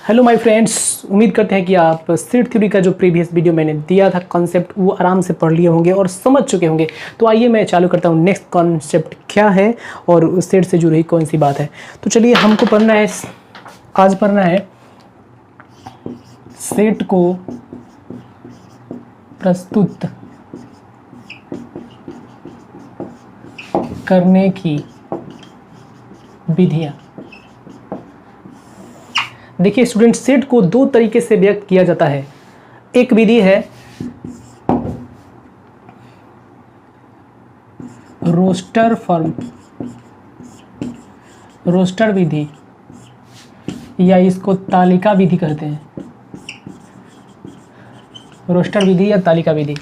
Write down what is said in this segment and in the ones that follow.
Hello my friends, उम्मीद करते हैं कि आप सेट थ्योरी का जो प्रीवियस वीडियो मैंने दिया था कॉन्सेप्ट वो आराम से पढ़ लिए होंगे और समझ चुके होंगे। तो आइए मैं चालू करता हूँ नेक्स्ट कॉन्सेप्ट क्या है और सेट से जुड़ी कौन सी बात है। तो चलिए हमको पढ़ना है, आज पढ़ना है सेट को प्रस्तुत करने की विधियाँ। देखिए स्टूडेंट, सेट को दो तरीके से व्यक्त किया जाता है। एक विधि है रोस्टर फॉर्म, रोस्टर विधि, या इसको तालिका विधि कहते हैं। रोस्टर विधि या तालिका विधि।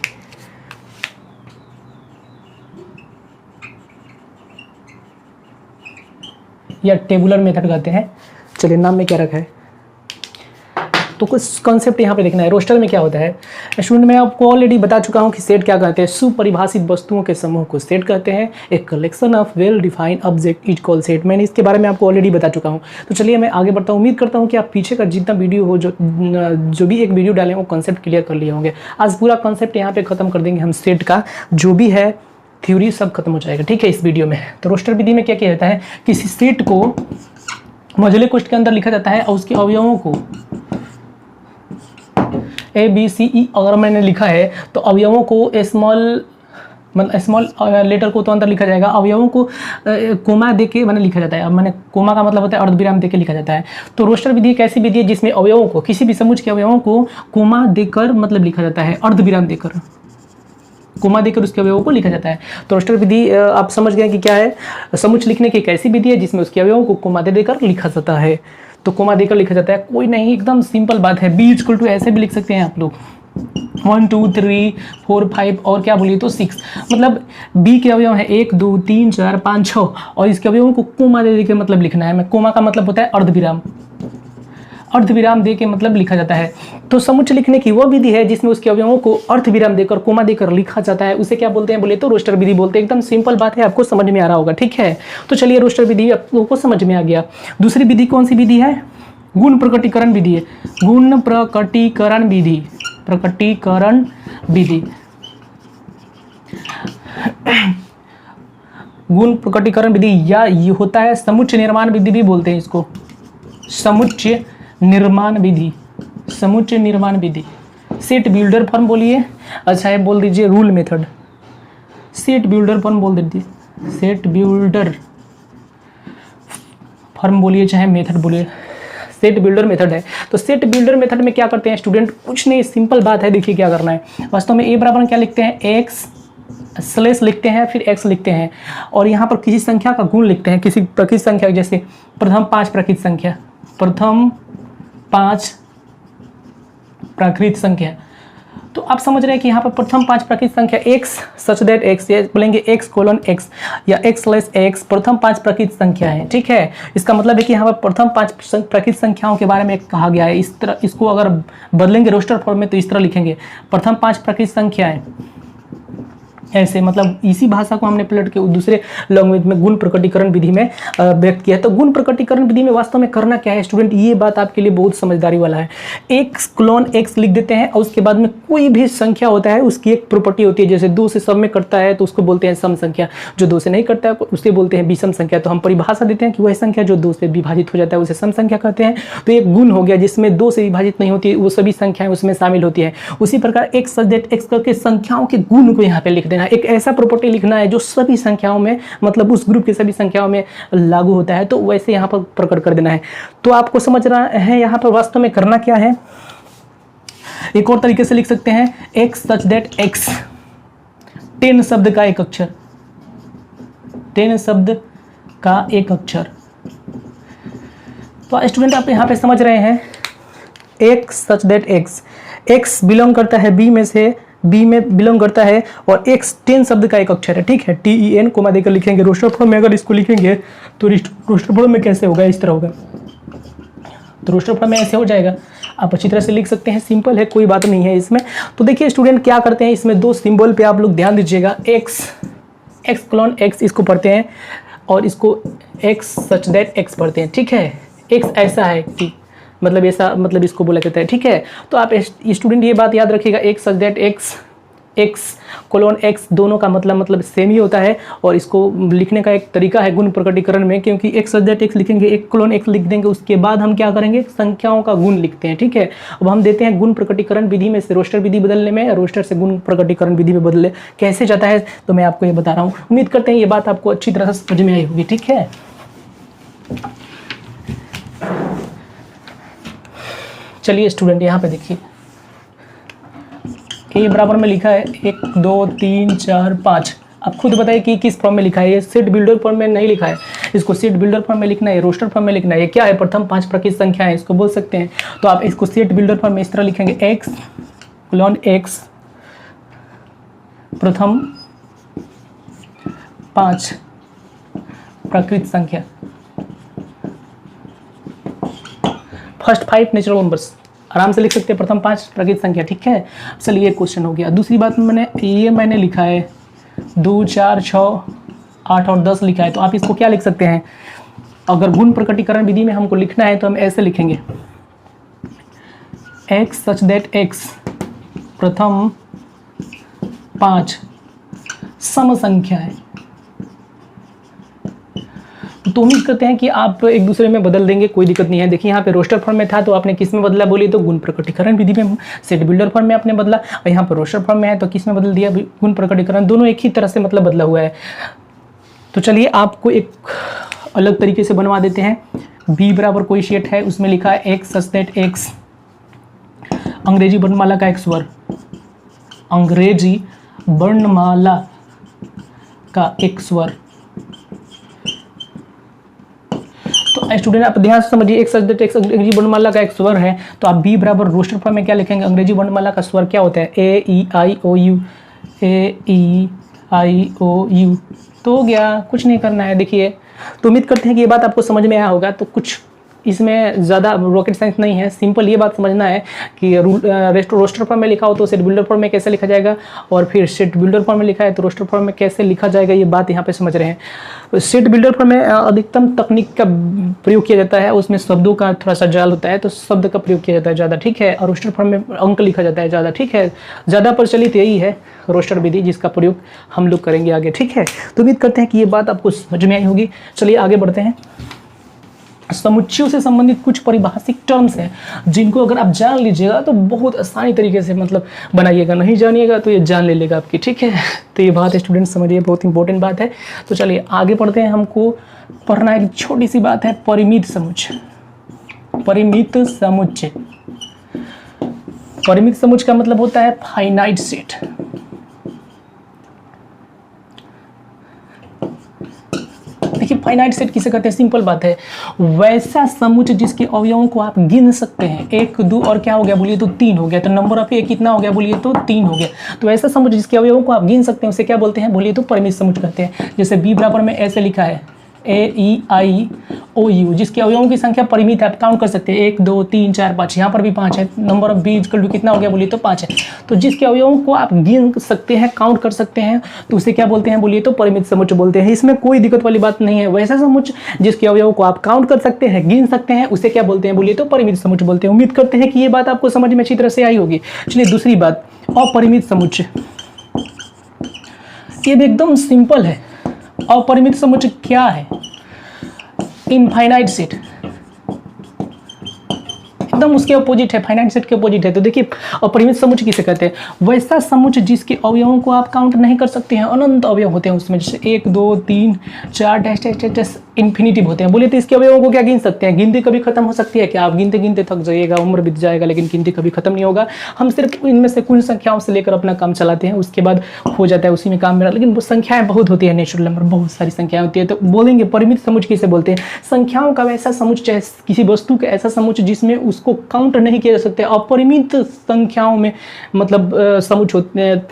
या टेबुलर मेथड कहते हैं। चलिए नाम में क्या रखा है, तो कुछ कॉन्सेप्ट यहाँ पे देखना है। रोस्टर में क्या होता है स्टूडेंट, मैं आपको ऑलरेडी बता चुका हूँ कि सेट क्या कहते हैं। सुपरिभाषित वस्तुओं के समूह को सेट कहते हैं। एक collection of well defined object is called set. मैंने इसके बारे में आपको ऑलरेडी बता चुका हूँ। तो चलिए मैं आगे बढ़ता हूँ। उम्मीद करता हूँ कि आप पीछे का जितना वीडियो हो, जो भी एक वीडियो डालें वो कॉन्सेप्ट क्लियर कर लिए होंगे। आज पूरा कॉन्सेप्ट यहाँ पे खत्म कर देंगे हम। सेट का जो भी है थ्योरी सब खत्म हो जाएगा, ठीक है, इस वीडियो में। तो रोस्टर विधि में क्या किया जाता है, किसी सेट को मझले कोष्ठ के अंदर लिखा जाता है और उसके अवयवों को ABCE अगर मैंने लिखा है तो अवयवों को स्मॉल लेटर को तो अंदर लिखा जाएगा, अवयवों को कोमा दे के मैंने लिखा जाता है। अब मैंने कोमा का मतलब होता है अर्धविराम दे के लिखा जाता है। तो रोस्टर विधि एक ऐसी विधि है जिसमें अवयवों को, किसी भी समुच्चय के अवयवों को कोमा देकर मतलब लिखा जाता है, अर्धविराम देकर, कोमा देकर उसके अवयवों को लिखा जाता है। तो रोस्टर विधि आप समझ गए कि क्या है। समुच्चय लिखने की एक ऐसी विधि है जिसमें उसके अवयवों को कोमा दे देकर लिखा जाता है। तो कोमा देकर लिखा जाता है, कोई नहीं, एकदम सिंपल बात है। B इक्वल टू ऐसे भी लिख सकते हैं आप लोग, 1 2 3 4 5 और क्या बोलिए तो 6। मतलब B के अवयव है 1 2 3 4 5 6 और इसके अवयवों को कोमा दे के मतलब लिखना है। मैं कोमा का मतलब होता है अर्धविराम, अर्धविराम दे के मतलब लिखा जाता है। तो समुच्चय लिखने की वह विधि है जिसमें उसके अवयवों को अर्धविराम देकर कोमा देकर लिखा जाता है। उसे क्या बोलते हैं बोले तो रोस्टर विधि बोलते हैं। एकदम सिंपल बात है, आपको समझ में आ रहा होगा, ठीक है। तो चलिए रोस्टर विधि आप लोगों को समझ में आ गया। दूसरी विधि कौन सी विधि है, गुण प्रकटीकरण विधि है। गुण प्रकटीकरण विधि, प्रकटीकरण विधि, गुण प्रकटीकरण विधि, या ये होता है समुच्चय निर्माण विधि भी बोलते हैं इसको, समुच्चय निर्माण विधि, समुच्चय निर्माण विधि। सेट बिल्डर फॉर्म बोलिए, अच्छा है बोल दीजिए rule method. Set builder form बोल दीजिए, सेट बिल्डर फॉर्म बोलिए चाहे मेथड बोलिए, सेट बिल्डर मेथड है। तो सेट बिल्डर मेथड में क्या करते हैं स्टूडेंट, कुछ नहीं, सिंपल बात है। देखिए क्या करना है, वास्तव में ए बराबर क्या लिखते हैं, एक्स स्लेश लिखते हैं, फिर एक्स लिखते हैं और यहाँ पर किसी संख्या का गुण लिखते हैं, किसी प्रकृत संख्या, जैसे प्रथम 5 प्रकृत संख्या, प्रथम 5 प्राकृत संख्या। तो आप समझ रहे हैं कि यहाँ पर प्रथम 5 प्राकृत संख्या x सच दैट x, ये बोलेंगे x कोलन x या x स्लैश x, प्रथम 5 प्राकृत संख्या है, ठीक है। इसका मतलब है कि यहाँ पर प्रथम 5 प्राकृत संख्याओं के बारे में कहा गया है। इस तरह इसको अगर बदलेंगे रोस्टर फॉर्म में तो इस तरह लिखेंगे, प्रथम 5 प्राकृत संख्याएं ऐसे, मतलब इसी भाषा को हमने पलट के दूसरे लैंग्वेज में गुण प्रकटीकरण विधि में व्यक्त किया है। तो गुण प्रकटीकरण विधि में वास्तव में करना क्या है स्टूडेंट, ये बात आपके लिए बहुत समझदारी वाला है। x क्लोन x लिख देते हैं और उसके बाद में कोई भी संख्या होता है उसकी एक प्रॉपर्टी होती है, जैसे 2 से सब में करता है तो उसको बोलते हैं सम संख्या, जो 2 से नहीं करता है उसे बोलते हैं विषम संख्या। तो हम परिभाषा देते हैं कि वह संख्या जो 2 से विभाजित हो जाता है उसे सम संख्या कहते हैं। तो एक गुण हो गया जिसमें 2 से विभाजित नहीं होती, वो सभी संख्याएं उसमें शामिल होती है। उसी प्रकार x सच दैट x करके संख्याओं के गुण को यहाँ पे लिख देना। एक ऐसा प्रॉपर्टी लिखना है जो सभी संख्याओं में, मतलब उस ग्रुप की सभी संख्याओं में लागू होता है, तो वैसे यहाँ पर प्रकट कर देना है। तो आपको समझ रहा है यहाँ पर वास्तव में करना क्या है। एक और तरीके से लिख सकते हैं, x सच दैट x 10 शब्द का एक अक्षर, 10 शब्द का एक अक्षर। तो स्टूडेंट आप यहाँ पे समझ रहे हैं, x such that x belong करता है b में से, B में बिलोंग करता है और x 10 शब्द का एक अक्षर है, ठीक है। TEN कोमा देकर लिखेंगे। रोस्टर फॉर्म में अगर इसको लिखेंगे तो रोस्टर फॉर्म में कैसे होगा, इस तरह होगा। तो रोस्टर फॉर्म में ऐसे हो जाएगा, आप अच्छी तरह से लिख सकते हैं, सिंपल है, कोई बात नहीं है इसमें। तो देखिए स्टूडेंट क्या करते हैं, इसमें 2 सिंबल पे आप लोग ध्यान दीजिएगा। x क्लोन x इसको पढ़ते हैं और इसको x सच दैट x पढ़ते हैं, ठीक है। x ऐसा है कि मतलब ऐसा मतलब इसको बोला जाता है, ठीक है। तो आप स्टूडेंट ये बात याद रखिएगा, X such that X colon X दोनों का मतलब सेम ही होता है। और इसको लिखने का एक तरीका है गुण प्रकटीकरण में, क्योंकि एक्स सच दैट एक्स लिखेंगे, एक कोलोन एक्स लिख देंगे, उसके बाद हम क्या करेंगे, संख्याओं का गुण लिखते हैं, ठीक है। अब हम देते हैं गुण प्रकटीकरण विधि में से रोस्टर विधि बदलने में, रोस्टर से गुण प्रकटीकरण विधि में बदले कैसे जाता है, तो मैं आपको ये बता रहा हूँ। उम्मीद करते हैं ये बात आपको अच्छी तरह से समझ में आई होगी, ठीक है। चलिए स्टूडेंट यहाँ पे देखिए, ए बराबर में लिखा है 1 2 3 4 5। अब खुद बताइए कि किस फॉर्म में लिखा है, ये सेट बिल्डर फॉर्म में नहीं लिखा है, इसको सेट बिल्डर फॉर्म में लिखना है, रोस्टर फॉर्म में लिखना है। ये क्या है, प्रथम 5 प्राकृत संख्या है, इसको बोल सकते हैं। तो आप इसको सेट बिल्डर फॉर्म में इस तरह लिखेंगे, एक्स कोलोन एक्स प्रथम 5 प्राकृत संख्या, फर्स्ट 5 नेचुरल नंबर्स, आराम से लिख सकते हैं प्रथम 5 प्राकृत संख्या, ठीक है। चलिए ये क्वेश्चन हो गया। दूसरी बात मैंने लिखा है 2 4 6 8 और 10 लिखा है, तो आप इसको क्या लिख सकते हैं, अगर गुण प्रकटीकरण विधि में हमको लिखना है तो हम ऐसे लिखेंगे, एक्स सच दैट एक्स प्रथम 5 सम संख्या है। तो उम्मीद करते हैं कि आप एक दूसरे में बदल देंगे, कोई दिक्कत नहीं है। देखिए यहाँ पे रोस्टर फॉर्म में था तो आपने किस में बदला बोलिए, तो गुण प्रकटीकरण विधि में, सेट बिल्डर फॉर्म में आपने बदला, और यहाँ पर रोस्टर फॉर्म में है तो किस में बदल दिया, गुण प्रकटीकरण, दोनों एक ही तरह से मतलब बदला हुआ है। तो चलिए आपको एक अलग तरीके से बनवा देते हैं। बी बराबर कोई शेट है, उसमें लिखा है एक्स सच दैट एक्स, अंग्रेजी वर्णमाला का एक स्वर, अंग्रेजी वर्णमाला का एक स्वर। तो स्टूडेंट आप ध्यान से समझिए, एक सच दैट एक्स अंग्रेजी वर्णमाला का एक स्वर है, तो आप बी बराबर रोस्टर फॉर्म में क्या लिखेंगे, अंग्रेजी वर्णमाला का स्वर क्या होता है, ए ई आई ओ you, A E I O you. तो हो गया, कुछ नहीं करना है। देखिए तो उम्मीद करते हैं कि ये बात आपको समझ में आया होगा। तो कुछ इसमें ज़्यादा रॉकेट साइंस नहीं है, सिंपल ये बात समझना है कि रोस्टर फॉर्म में लिखा हो तो सेट बिल्डर फॉर्म में कैसे लिखा जाएगा, और फिर सेट बिल्डर फॉर्म में लिखा है तो रोस्टर फॉर्म में कैसे लिखा जाएगा, ये बात यहाँ पे समझ रहे हैं। सेट बिल्डर फॉर्म में अधिकतम तकनीक का प्रयोग किया जाता है, उसमें शब्दों का थोड़ा सा जाल होता है तो शब्द का प्रयोग किया जाता है ज़्यादा, ठीक है। और रोस्टर फॉर्म में अंक लिखा जाता है ज़्यादा, ठीक है। ज़्यादा प्रचलित यही है रोस्टर विधि, जिसका प्रयोग हम लोग करेंगे आगे, ठीक है। तो उम्मीद करते हैं कि ये बात आपको समझ में आई होगी। चलिए आगे बढ़ते हैं। समुच्चयों से संबंधित कुछ परिभाषिक टर्म्स हैं जिनको अगर आप जान लीजिएगा तो बहुत आसानी तरीके से मतलब बनाइएगा, नहीं जानिएगा तो ये जान ले लेगा आपकी, ठीक है। तो ये बात स्टूडेंट समझिए, बहुत इंपॉर्टेंट बात है। तो चलिए आगे बढ़ते हैं। हमको पढ़ना एक छोटी सी बात है, परिमित समुच्चय। परिमित समुच्चय, परिमित समुच्चय का मतलब होता है फाइनाइट सेट। देखिए फाइनाइट सेट किसे कहते हैं, सिंपल बात है, वैसा समुच्चय जिसके अवयवों को आप गिन सकते हैं, 1 2 और क्या हो गया बोलिए तो 3 हो गया, तो नंबर ऑफ ए कितना हो गया बोलिए तो 3 हो गया। तो ऐसा समुच्चय जिसके अवयवों को आप गिन सकते हैं उसे क्या बोलते हैं बोलिए तो परिमित समुच्चय कहते हैं। जैसे बी बराबर में ऐसे लिखा है ए ई आई ओ यू, जिसके अवयवों की संख्या परिमित है, आप काउंट कर सकते हैं 1 2 3 4 5, यहाँ पर भी 5 है, number of B equal to कितना हो गया बोलिए तो 5 है। तो जिसके अवयवों को आप गिन सकते हैं, काउंट कर सकते हैं, तो उसे क्या बोलते हैं बोलिए तो परिमित समुच्चय बोलते हैं। इसमें कोई दिक्कत वाली बात नहीं है। वैसा समुच्चय जिसके अवयवों को आप काउंट कर सकते हैं, गिन सकते हैं, उसे क्या बोलते हैं बोलिए तो परिमित समुच्चय बोलते हैं। उम्मीद करते हैं कि ये बात आपको समझ में अच्छी तरह से आई होगी। चलिए दूसरी बात, अपरिमित समुच्चय, ये भी एकदम सिंपल है। अपरिमित समुच्चय क्या है, इनफाइनाइट सेट, एकदम उसके अपोजिट है, फाइनाइट सेट के अपोजिट है। तो देखिए अपरिमित समुच्चय किसे कहते हैं, वैसा समुच्चय जिसके अवयवों को आप काउंट नहीं कर सकते हैं, अनंत अवयव होते हैं उसमें, जैसे 1 2 3 4 डैश डैश डैश इन्फिनिटिव होते हैं। बोलिए तो इसके अवयवों को क्या गिन सकते हैं, गिनती कभी खत्म हो सकती है क्या, आप गिनते गिनते थक जाइएगा, उम्र बीत जाएगा, लेकिन गिनती कभी खत्म नहीं होगा। हम सिर्फ इनमें से कुछ संख्याओं से लेकर अपना काम चलाते हैं, उसके बाद हो जाता है उसी में काम मेरा, लेकिन वो संख्याएं बहुत होती है, नेचुरल नंबर बहुत सारी संख्याएं होती है। तो बोलेंगे परिमित समुच्चय किसे बोलते हैं, संख्याओं का वैसा समुच्चय, किसी वस्तु का ऐसा समुच्चय जिसमें उसको काउंट नहीं किया जा सकता। अपरिमित संख्याओं में मतलब समुच्चय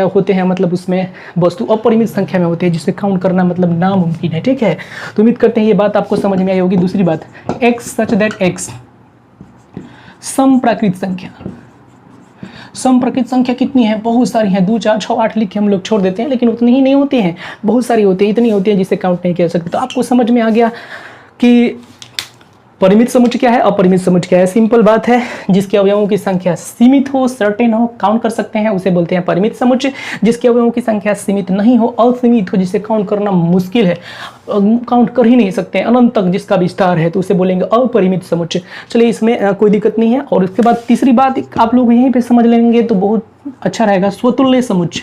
होते हैं, मतलब उसमें वस्तु अपरिमित संख्या में होते हैं जिसे काउंट करना मतलब नामुमकिन है, ठीक है। तो उम्मीद करते हैं ये बात आपको समझ में आई होगी। दूसरी बात, एक्स सच दैट एक्स समप्राकृत संख्या। समप्राकृत संख्या कितनी है, बहुत सारी है, 2 4 6 8 लिख के हम लोग छोड़ देते हैं, लेकिन उतनी ही नहीं होती हैं, बहुत सारी होती है, इतनी होती है जिसे काउंट नहीं किया जा सकता। तो आपको समझ में आ गया कि परिमित समुच्चय क्या है, अपरिमित समुच्चय क्या है? सिंपल बात है, जिसके अवयवों की संख्या सीमित हो, सर्टेन हो, काउंट कर सकते हैं, उसे बोलते हैं परिमित समुच्चय। जिसके अवयवों की संख्या सीमित नहीं हो, असीमित हो, जिसे काउंट करना मुश्किल है, काउंट कर ही नहीं सकते, अनंत तक जिसका विस्तार है, तो उसे बोलेंगे अपरिमित समुच्चय। चलिए, इसमें कोई दिक्कत नहीं है। और उसके बाद तीसरी बात आप लोग यहीं पे समझ लेंगे तो बहुत अच्छा रहेगा, स्वतुल्य समुच्चय।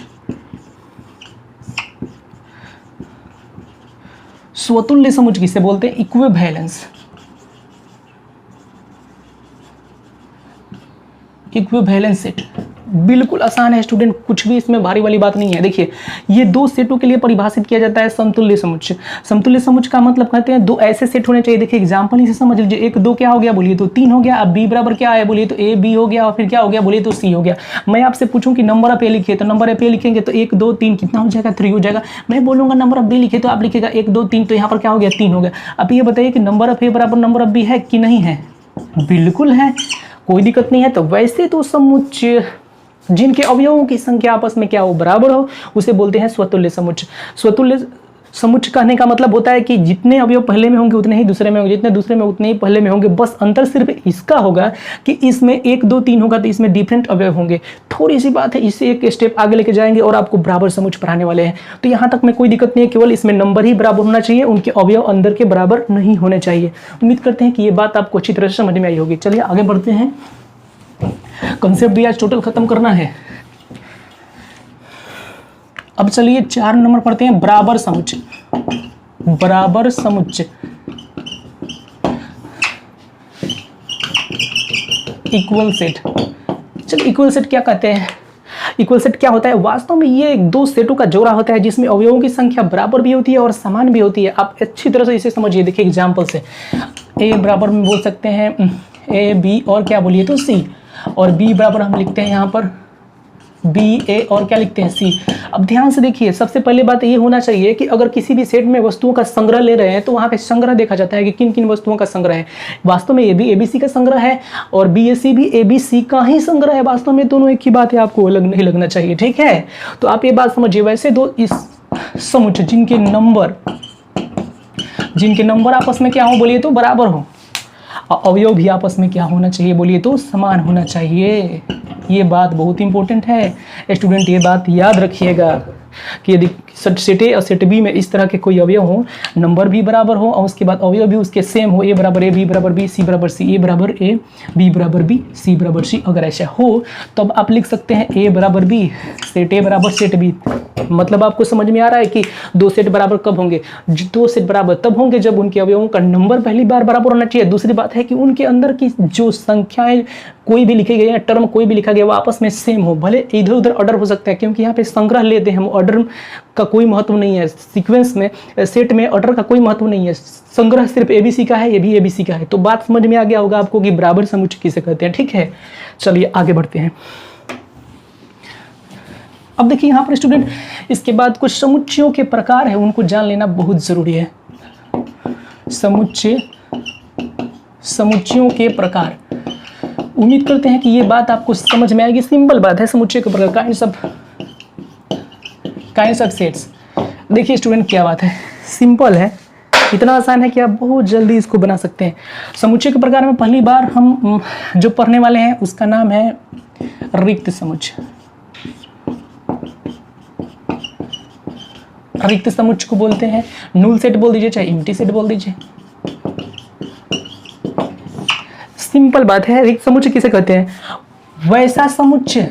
स्वतुल्य समुच्चय किसे बोलते हैं? इक्विवेलेंस। इक्विवेलेंस सेट बिल्कुल आसान है स्टूडेंट, कुछ भी इसमें भारी वाली बात नहीं है। देखिए, ये दो सेटों के लिए परिभाषित किया जाता है समतुल्य समुच्चय। समतुल्य समुच्चय का मतलब कहते हैं दो ऐसे सेट होने चाहिए। देखिए एग्जांपल इसे समझ लीजिए, एक दो क्या हो गया बोलिए तो 3 हो गया। अब बी बराबर क्या है बोलिए तो ए बी हो गया, और फिर क्या हो गया बोलिए तो सी हो गया। मैं आपसे पूछूं कि नंबर ऑफ ए लिखिए, तो नंबर ऑफ ए लिखेंगे तो 1 2 3 कितना हो जाएगा? 3 हो जाएगा। मैं बोलूंगा नंबर ऑफ बी लिखिए, तो आप लिखिएगा 1 2 3, तो यहाँ पर क्या हो गया? 3 हो गया। अब ये बताइए कि नंबर ऑफ ए बराबर नंबर ऑफ बी है कि नहीं है? बिल्कुल है, कोई दिक्कत नहीं है। तो वैसे तो समुच्चय जिनके अवयवों की संख्या आपस में क्या हो? बराबर हो, उसे बोलते हैं स्वतुल्य समुच्चय। स्वतुल्य समुच्चय कहने का मतलब होता है कि जितने अवयव पहले में होंगे उतने ही दूसरे में होंगे, जितने दूसरे में उतने ही पहले में होंगे। बस अंतर सिर्फ इसका होगा कि इसमें 1 2 3 होगा तो इसमें डिफरेंट अवयव होंगे। थोड़ी सी बात है, इससे एक स्टेप आगे लेके जाएंगे और आपको बराबर समुच्चय पढ़ाने वाले हैं। तो यहाँ तक में कोई दिक्कत नहीं है, केवल इसमें नंबर ही बराबर होना चाहिए, उनके अवयव अंदर के बराबर नहीं होने चाहिए। उम्मीद करते हैं कि ये बात आपको अच्छी तरह से समझ में आई होगी। चलिए आगे बढ़ते हैं, कंसेप्ट भी आज टोटल खत्म करना है। अब चलिए 4 नंबर पढ़ते हैं, बराबर समुच्चय। बराबर समुच्चय, इक्वल सेट। चलिए इक्वल सेट क्या कहते हैं? इक्वल सेट क्या होता है? वास्तव में ये दो सेटों का जोड़ा होता है जिसमें अवयवों की संख्या बराबर भी होती है और समान भी होती है। आप अच्छी तरह से इसे समझिए। देखिए एग्जांपल से, ए बराबर में बोल सकते हैं ए बी और क्या बोलिए तो सी, और बी बराबर हम लिखते हैं यहाँ पर बी ए और क्या लिखते हैं सी। अब ध्यान से देखिए, सबसे पहले बात ये होना चाहिए कि अगर किसी भी सेट में वस्तुओं का संग्रह ले रहे हैं तो वहाँ पे संग्रह देखा जाता है कि किन किन वस्तुओं का संग्रह है। वास्तव में ये भी एबीसी का संग्रह है और बीएसी भी एबीसी का ही संग्रह है। वास्तव में दोनों एक ही बात है, आपको अलग नहीं लगना चाहिए, ठीक है? तो आप ये बात समझिए। वैसे दो इस समुच्चय जिनके नंबर आपस में क्या हो बोलिए तो बराबर हो, अवयव भी आपस में क्या होना चाहिए बोलिए तो समान होना चाहिए। ये बात बहुत इंपॉर्टेंट है स्टूडेंट, ये बात याद रखिएगा कि यदि सेट ए और सेट बी में इस तरह के कोई अवयव हो, नंबर भी बराबर हो और उसके बाद अवयव भी उसके सेम हो, ए बराबर ए बी बराबर बी सी बराबर सी, ए बराबर ए बी बराबर बी सी बराबर सी, अगर ऐसा हो तब आप लिख सकते हैं ए बराबर बी सेट ए बराबर सेट बी। मतलब आपको समझ में आ रहा है कि दो सेट बराबर कब होंगे? दो सेट बराबर तब होंगे जब उनके अवयवों का नंबर पहली बार बराबर होना चाहिए। दूसरी बात है कि उनके अंदर की जो संख्याएं कोई भी लिखी गई है, टर्म कोई भी लिखा गया, वो आपस में सेम हो। भले इधर उधर ऑर्डर हो सकता है, क्योंकि यहाँ पे संग्रह लेते हैं हम, ऑर्डर का कोई महत्व नहीं है। सीक्वेंस में, सेट में ऑर्डर का कोई महत्व नहीं है। संग्रह सिर्फ एबीसी का है, ये भी एबीसी का है। तो बात समझ में आ गया होगा आपको कि बराबर समुच्चय किसे कहते हैं, ठीक है? चलिए आगे बढ़ते हैं। अब देखिए यहाँ पर स्टूडेंट, इसके बाद कुछ समुच्चयों के प्रकार है, उनको जान लेना बहुत जरूरी है। समुच्चयों के प्रकार, उम्मीद करते हैं कि ये बात आपको समझ में आएगी। सिंपल बात है, समुच्चय के प्रकार, काइंड्स ऑफ सेट्स। देखिए स्टूडेंट क्या बात है, सिंपल है, इतना आसान है कि आप बहुत जल्दी इसको बना सकते हैं। समुच्चय के प्रकार में पहली बार हम जो पढ़ने वाले हैं उसका नाम है रिक्त समुच्चय। रिक्त समुच्चय को बोलते हैं नूल सेट बोल दीजिए, चाहे एम्प्टी सेट बोल दीजिए। सिंपल बात है, रिक्त समुच्चय किसे कहते हैं? वैसा समुच्चय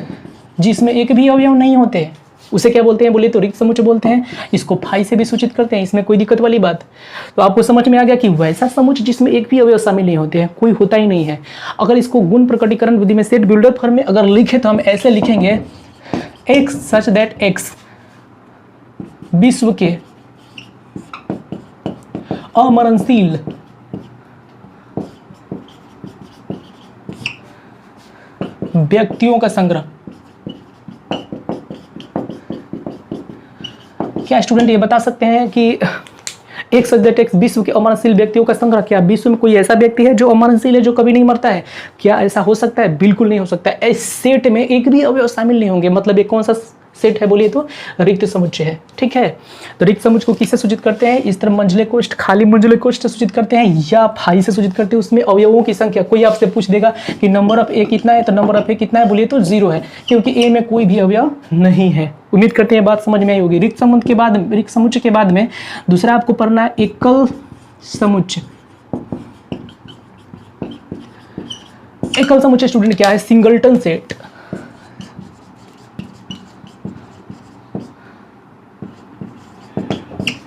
जिसमें एक भी अवयव नहीं होते, उसे क्या बोलते हैं बोलिए तो रिक्त समुच्चय बोलते हैं। इसको फाई से भी सूचित करते हैं, इसमें कोई दिक्कत वाली बात। तो आपको समझ में आ गया कि वैसा समुच्चय जिसमें एक भी अवयव शामिल नहीं होते हैं, कोई होता ही नहीं है। अगर इसको गुण प्रकटीकरण विधि में सेट बिल्डर फॉर्म में अगर लिखे तो हम ऐसे लिखेंगे, एक्स सच दैट एक्स विश्व के अमरणशील व्यक्तियों का संग्रह। क्या स्टूडेंट ये बता सकते हैं कि एक सब्जेक्ट एक विश्व के अमरणशील व्यक्तियों का संग्रह, क्या विश्व में कोई ऐसा व्यक्ति है जो अमरणशील है, जो कभी नहीं मरता है? क्या ऐसा हो सकता है? बिल्कुल नहीं हो सकता है। इस सेट में एक भी अवयव शामिल नहीं होंगे। मतलब ये कौन सा सेट है बोलिए तो रिक्त समुच्चय है। ठीक है, तो रिक्त समुच्चय को किससे सूचित करते हैं? इस तरह मंझले कोष्ठ, खाली मंझले कोष्ठ से सूचित करते हैं या फाई से सूचित करते हैं। उसमें अवयवों की संख्या, कोई आपसे पूछ देगा कि नंबर ऑफ ए कितना है, तो नंबर ऑफ ए कितना है बोलिए तो 0 है, क्योंकि ए में कोई भी अवयव नहीं है। उम्मीद करते हैं बात समझ में आई होगी। रिक्त समुच्चय के बाद, रिक्त समुच्चय के बाद में दूसरा आपको पढ़ना है एकल समुच्चय। एकल समुच्चय स्टूडेंट क्या है? Singleton set.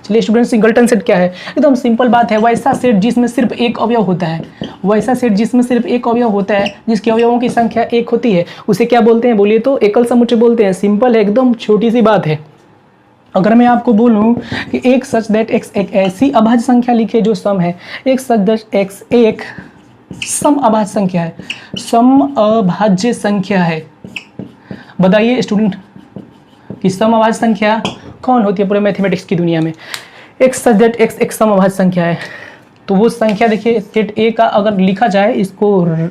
चलिए स्टूडेंट, सिंगलटन सेट क्या है? एकदम सिंपल बात है, वैसा सेट जिसमें सिर्फ एक अवयव होता है, वैसा सेट जिसमें सिर्फ एक अवयव होता है, जिसके अवयवों की संख्या 1 होती है, उसे क्या बोलते हैं बोलिए तो एकल समुच्चय बोलते हैं। सिंपल है, एकदम छोटी सी बात है। अगर मैं आपको बोलूं कि एक सच दैट एक्स एक ऐसी अभाज्य संख्या लिखे जो सम है, एक सच दैट एक्स एक सम अभाज्य संख्या है, सम अभाज्य संख्या है। बताइए स्टूडेंट कि सम अभाज्य संख्या कौन होती है पूरे मैथमेटिक्स की दुनिया में? एक्स सच दैट एक्स एक सम अभाज्य संख्या है। तो वो संख्या देखिए, सेट ए का अगर लिखा जाए, इसको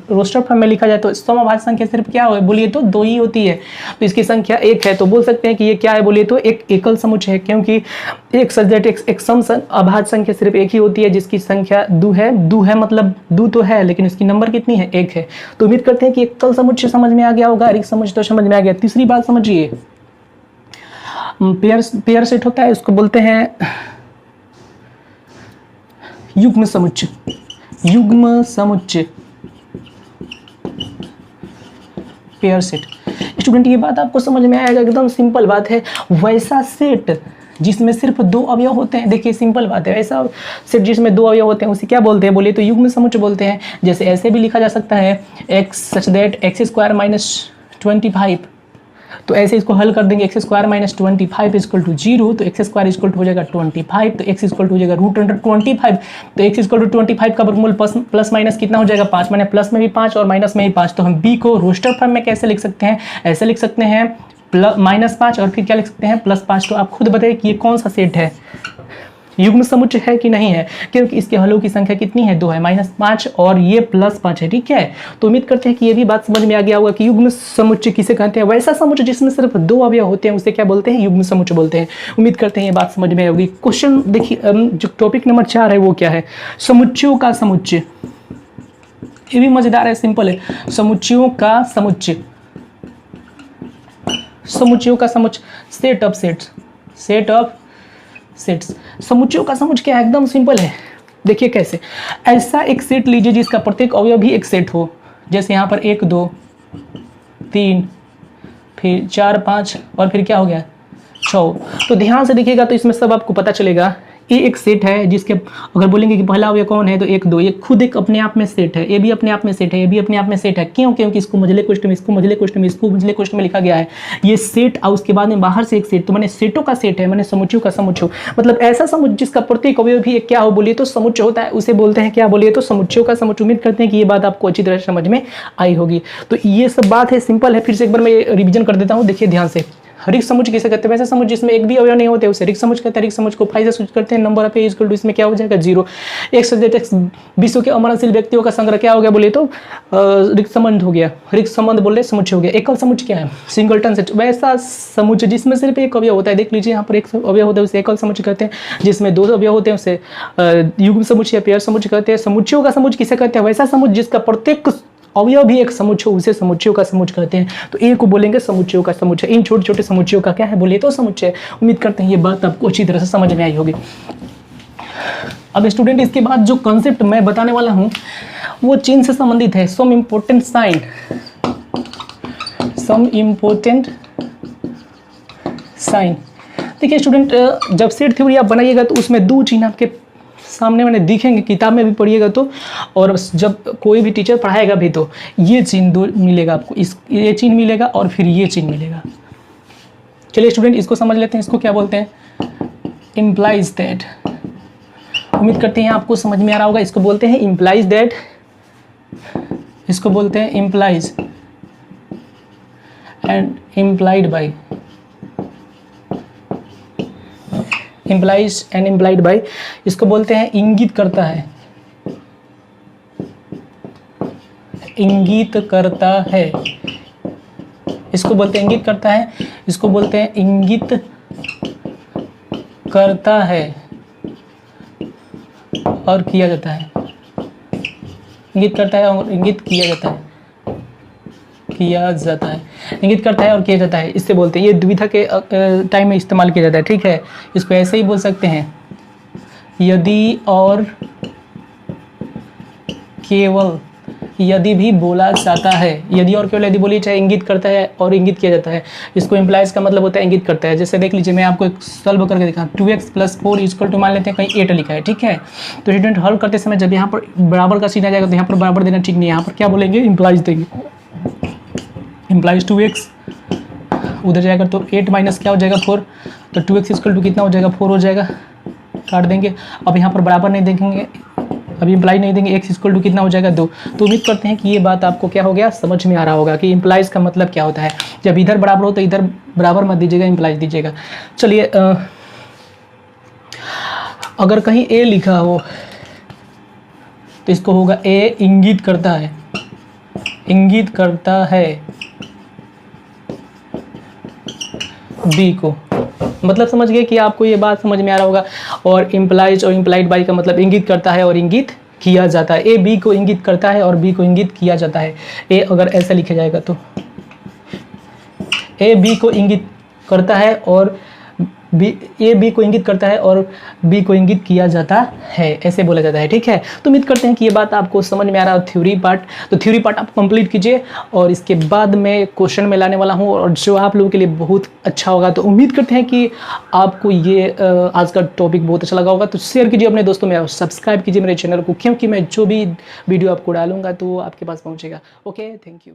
रोस्टर फॉर्म में लिखा जाए तो सम अभाज्य संख्या सिर्फ क्या हो बोलिए तो 2 ही होती है, तो इसकी संख्या 1 है। तो बोल सकते हैं कि ये क्या है बोलिए तो एक एकल समुच्चय है, क्योंकि एक सच दैट एक्स एक सम अभाज्य संख्या सिर्फ 1 ही होती है, जिसकी संख्या 2 है। 2 है मतलब 2 तो है, लेकिन इसकी नंबर कितनी है? 1 है। तो उम्मीद करते हैं कि एकल समुच्चय समझ में आ गया होगा, रिक्त समुच्चय तो समझ में आ गया। तीसरी बात समझिए, पेयर सेट होता है, उसको बोलते हैं युग्म समुच्चय। युग्म समुच्चय, पेयर सेट। स्टूडेंट ये बात आपको समझ में आएगा, एकदम सिंपल बात है। वैसा सेट जिसमें सिर्फ 2 अवयव होते हैं, देखिए सिंपल बात है, ऐसा सेट जिसमें 2 अवयव होते हैं उसे क्या बोलते हैं बोलिए तो युग्म समुच्चय बोलते हैं। जैसे ऐसे भी लिखा जा सकता है X such that X square minus 25, तो ऐसे इसको हल कर देंगे, X square minus 25 equal to 0, तो एक्स स्क्वायर इक्वल टू हो जाएगा 25, तो एक्स इक्वल टू हो जाएगा √25, तो एक्स इक्वल टू 25 का वर्गमूल प्लस माइनस कितना हो जाएगा 5, माने प्लस में भी 5 और माइनस में भी 5। तो हम बी को रोस्टर फॉर्म में कैसे लिख सकते हैं? ऐसे लिख सकते हैं -5 और फिर क्या लिख सकते हैं +5। तो आप खुद बताइए कि ये कौन सा सेट है, युग्म समुच्चय है कि नहीं है? क्योंकि इसके हलों की संख्या कितनी है? 2 है, -5 और ये +5 है। ठीक है, तो उम्मीद करते हैं कि ये भी बात समझ में आ गया होगा कि युग्म समुच्चय किसे कहते हैं। वैसा समुच्चय जिसमें सिर्फ 2 अवयव होते हैं उसे क्या बोलते हैं? युग्म समुच्चय बोलते हैं। उम्मीद करते हैं ये बात समझ में आई होगी। क्वेश्चन देखिए, जो टॉपिक नंबर 4 है वो क्या है? समुच्चयों का समुच्चय। ये भी मजेदार है, सिंपल है। समुच्चयों का समुच्चय, समुच्चयों का समुच्चय, set of sets, set of sets. समुच्चयों का समुच्चय क्या है? एकदम सिंपल है। देखिए कैसे, ऐसा एक सेट लीजिए जिसका प्रत्येक अवयव भी एक सेट हो। जैसे यहाँ पर 1 2 3 फिर 4 5 और फिर क्या हो गया 6। तो ध्यान से देखिएगा तो इसमें सब आपको पता चलेगा। ये एक सेट है जिसके अगर बोलेंगे कि पहला अवयव कौन है तो 1 2, ये खुद एक अपने आप में सेट है, ये भी अपने आप में सेट है, ये भी अपने आप में सेट है। क्यों? क्योंकि इसको मझले कोष्ठ में, इसको मझले कोष्ठ में, इसको मझले कोष्ठ में लिखा गया है। ये सेट और उसके बाद में बाहर से एक सेट, तो मैंने सेटों का सेट है, मैंने समुच्चयों का समुच्चय। मतलब ऐसा समुच्चय जिसका प्रत्येक अवयव भी एक क्या हो बोलिए तो समुच्चय होता है, उसे बोलते हैं क्या बोलिए तो समुच्चयों का समुच्चय। उम्मीद करते हैं कि ये बात आपको अच्छी तरह से समझ में आई होगी। तो ये सब बात है, सिंपल है। फिर से एक बार मैं रिविजन कर देता हूँ, देखिए ध्यान से। रिक्त समुच्चय किसे कहते हैं? वैसे समुच्चय जिसमें एक भी अवयव नहीं होते उसे रिक्त समुच्चय कहते हैं। रिक्त समुच्चय को फाई से सूचित करते हैं। Number of A equal to, इसमें क्या हो जाएगा 0। एक सब्जेक्ट एक्स विश्व के अमरनशील व्यक्तियों का संग्रह क्या हो गया बोले तो रिक्त संबंध हो गया। रिक्त संबंध बोले समुच्चय हो गया। एकल समुच्चय क्या है? Singleton set. वैसा समुच्चय जिसमें सिर्फ एक अवयव होता है, देख लीजिए यहाँ पर एक अवयव होता है उसे एकल समुच्चय कहते हैं। जिसमें 2 अवयव होते हैं उसे युग्म समुच्चय या पेयर समुच्चय कहते हैं। समुच्चयों का समुच्चय किसे कहते हैं? वैसा समुच्चय जिसका प्रत्येक अवयव भी एक समुच्चय, उसे समुच्चयों का समुच्चय कहते हैं। तो ए को बोलेंगे समुच्चयों का समुच्चय। इन छोटे छोटे समुच्चयों का क्या है बोले तो समुच्चय। उम्मीद करते हैं ये बात आपको अच्छी तरह से समझ में आई होगी। अब स्टूडेंट इसके बाद जो कॉन्सेप्ट मैं बताने वाला हूं वो चिन्ह से संबंधित है। Some important sign, some important sign. देखिए स्टूडेंट, जब सेट थ्योरी आप बनाइएगा तो उसमें 2 चिन्ह आपके सामने मैंने दिखेंगे, किताब में भी पढ़िएगा तो, और जब कोई भी टीचर पढ़ाएगा भी तो ये चिन्ह 2 मिलेगा आपको, ये चिन्ह मिलेगा और फिर ये चिन्ह मिलेगा। चलिए स्टूडेंट इसको समझ लेते हैं। इसको क्या बोलते हैं? Implies that. उम्मीद करते हैं आपको समझ में आ रहा होगा। इसको बोलते हैं इम्प्लाइज दैट, इसको बोलते हैं implies and implied by, implies and implied by. इसको बोलते हैं इंगित करता है, इंगित करता है। इसको बोलते हैं इंगित करता है इसको बोलते हैं इंगित करता है और किया जाता है। इंगित करता है और इंगित किया जाता है, किया जाता है, इंगित करता है और किया जाता है, इससे बोलते हैं। ये द्विधा के टाइम में इस्तेमाल किया जाता है, ठीक है। इसको ऐसे ही बोल सकते हैं, यदि और केवल यदि भी बोला जाता है। यदि और केवल यदि बोली चाहे इंगित करता है और इंगित किया जाता है। इसको इम्प्लाइज का मतलब होता है इंगित करता है। जैसे देख लीजिए, मैं आपको एक सॉल्व करके दिखा, 2x + 4 इक्वल टू मान लेते हैं कहीं 8 लिखा है, ठीक है। तो स्टूडेंट हल करते समय जब यहाँ पर बराबर का सीन आ जाएगा तो यहाँ पर बराबर देना ठीक नहीं है, यहाँ पर क्या बोलेंगे, इम्प्लाइज देंगे। इम्प्लाइज 2x उधर जाएगा तो 8 माइनस क्या हो जाएगा 4, तो 2x इक्वल टू कितना हो जाएगा 4 हो जाएगा, काट देंगे। अब यहाँ पर बराबर नहीं देखेंगे, अभी इम्प्लाई नहीं देंगे, x इक्वल टू कितना हो जाएगा 2। तो उम्मीद करते हैं कि ये बात आपको क्या हो गया, समझ में आ रहा होगा कि इम्प्लाइज का मतलब क्या होता है। जब इधर बराबर हो तो इधर बराबर मत दीजिएगा, इम्प्लाइज दीजिएगा। चलिए, अगर कहीं a लिखा हो तो इसको होगा a इंगित करता है, इंगित करता है b को। मतलब समझ गए कि आपको ये बात समझ में आ रहा होगा। और इम्प्लाइज और इम्प्लाइड बाई का मतलब इंगित करता है और इंगित किया जाता है। ए बी को इंगित करता है और बी को इंगित किया जाता है। ए अगर ऐसा लिखा जाएगा तो ए बी को इंगित करता है और ए बी को इंगित करता है और बी को इंगित किया जाता है, ऐसे बोला जाता है, ठीक है। तो उम्मीद करते हैं कि ये बात आपको समझ में आ रहा है थ्योरी पार्ट। तो थ्योरी पार्ट आप कंप्लीट कीजिए और इसके बाद मैं क्वेश्चन में लाने वाला हूँ और जो आप लोगों के लिए बहुत अच्छा होगा। तो उम्मीद करते हैं कि आपको ये आज का टॉपिक बहुत अच्छा लगा होगा। तो शेयर कीजिए अपने दोस्तों में, सब्सक्राइब कीजिए मेरे चैनल को, क्योंकि मैं जो भी वीडियो आपको डालूंगा तो वो आपके पास पहुँचेगा। Okay, thank you.